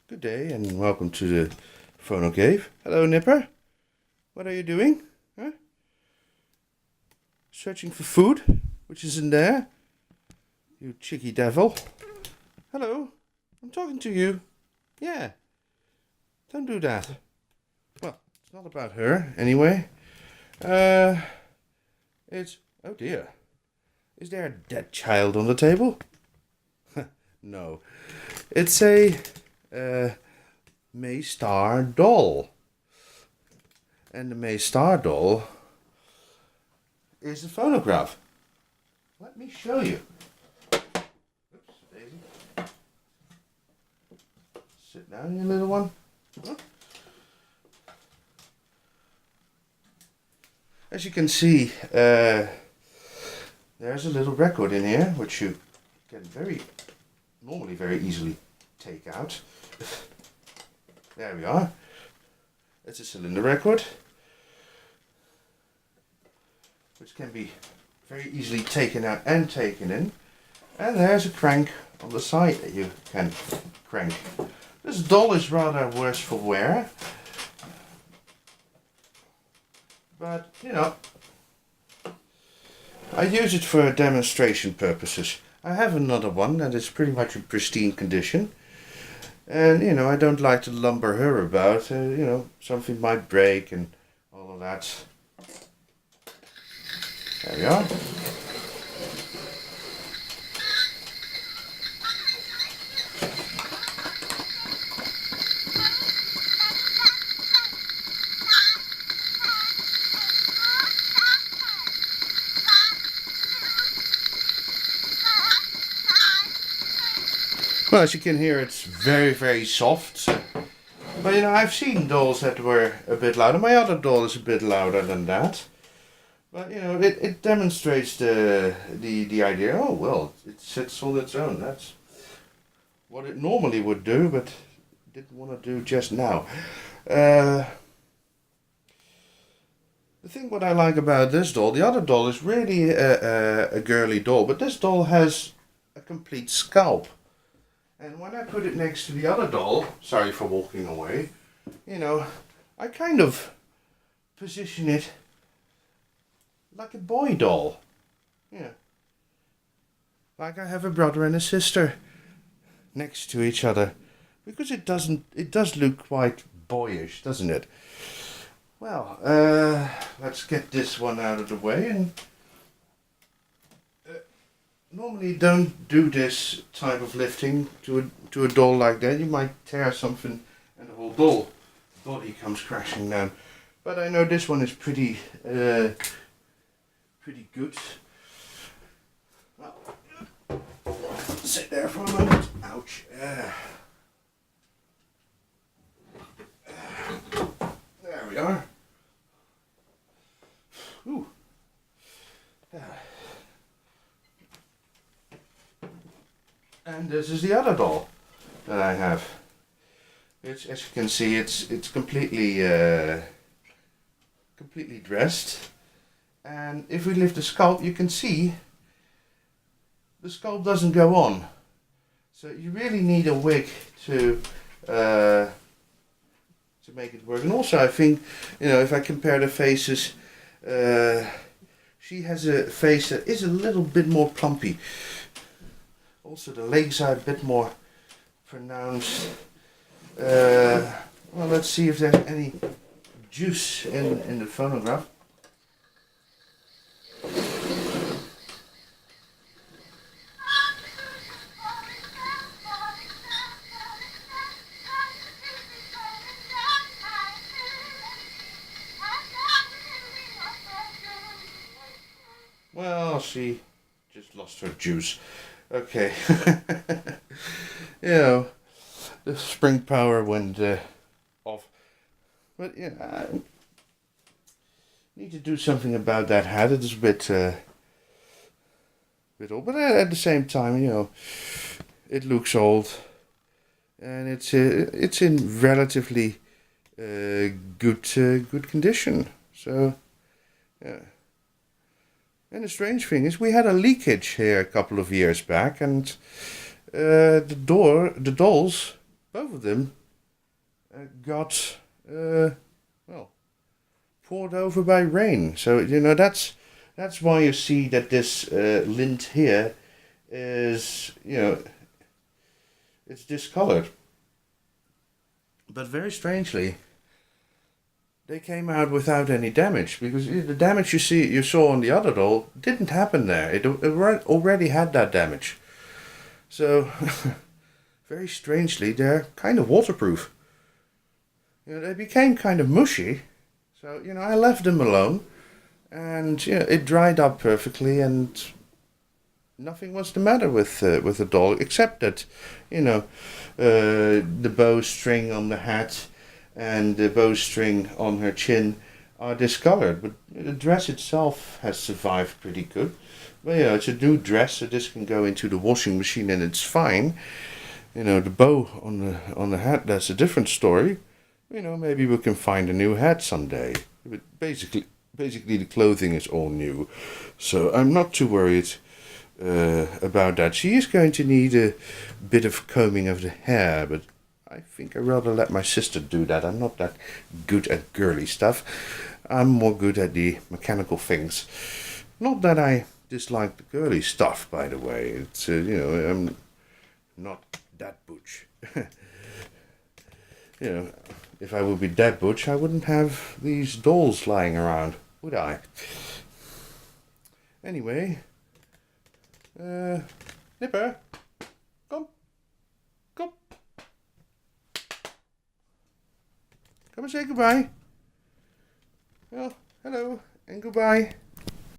Good day and welcome to the Phono Cave. Hello, Nipper. What are you doing? Huh? Searching for food, which isn't there? You cheeky devil. Hello, I'm talking to you. Yeah, don't do that. Well, it's not about her, anyway. Uh, it's... Oh dear. Is there a dead child on the table? No. It's a... May-Star doll. And the May-Star doll is a phonograph. Let me show you. Oops, Daisy. Sit down, you little one. As you can see, there's a little record in here, which you can normally very easily take out. There we are. It's a cylinder record, which can be very easily taken out and taken in. And there's a crank on the side that you can crank. This doll is rather worse for wear, but you know, I use it for demonstration purposes. I have another one that is pretty much in pristine condition. And, you know, I don't like to lumber her about. You know, something might break and all of that. There we are. Well, as you can hear, it's very, very soft. But, you know, I've seen dolls that were a bit louder. My other doll is a bit louder than that. But, you know, it demonstrates the idea, oh, well, it sits on its own. That's what it normally would do, but didn't want to do just now. The thing what I like about this doll, the other doll is really a girly doll, but this doll has a complete scalp. And when I put it next to the other doll, sorry for walking away, you know, I kind of position it like a boy doll. Yeah. Like I have a brother and a sister next to each other. Because it does look quite boyish, doesn't it? Well, let's get this one out of the way and... Normally don't do this type of lifting to a doll like that. You might tear something and the whole body comes crashing down. But I know this one is pretty good. Well, sit there for a moment. Ouch. There we are. Ooh. And this is the other doll that I have. Which, as you can see, it's completely completely dressed. And if we lift the scalp, you can see the scalp doesn't go on. So you really need a wig to make it work. And also, I think, you know, if I compare the faces, she has a face that is a little bit more plumpy. Also, the legs are a bit more pronounced. Well, let's see if there's any juice in the phonograph. Well, she just lost her juice. Okay. You know, the spring power went off. But yeah, I need to do something about that hat. It is a bit old, but at the same time, you know, it looks old, and it's in relatively good condition. So yeah. And the strange thing is, we had a leakage here a couple of years back, and the dolls both of them got well, poured over by rain. So that's why you see that this lint here is, it's discolored. But very strangely, they came out without any damage, because the damage you saw on the other doll didn't happen there. It already had that damage. So very strangely, they're kind of waterproof. They became kind of mushy. So I left them alone, and it dried up perfectly, and nothing was the matter with the doll, except that the bowstring on the hat and the bowstring on her chin are discolored, but the dress itself has survived pretty good. But it's a new dress, so this can go into the washing machine and it's fine. The bow on the hat, that's a different story. Maybe we can find a new hat someday. But basically the clothing is all new, so I'm not too worried about that. She is going to need a bit of combing of the hair, but I think I'd rather let my sister do that. I'm not that good at girly stuff. I'm more good at the mechanical things. Not that I dislike the girly stuff, by the way. It's I'm not that butch. If I would be that butch, I wouldn't have these dolls lying around, would I? Anyway, Nipper, come, come and say goodbye. Well, hello and goodbye.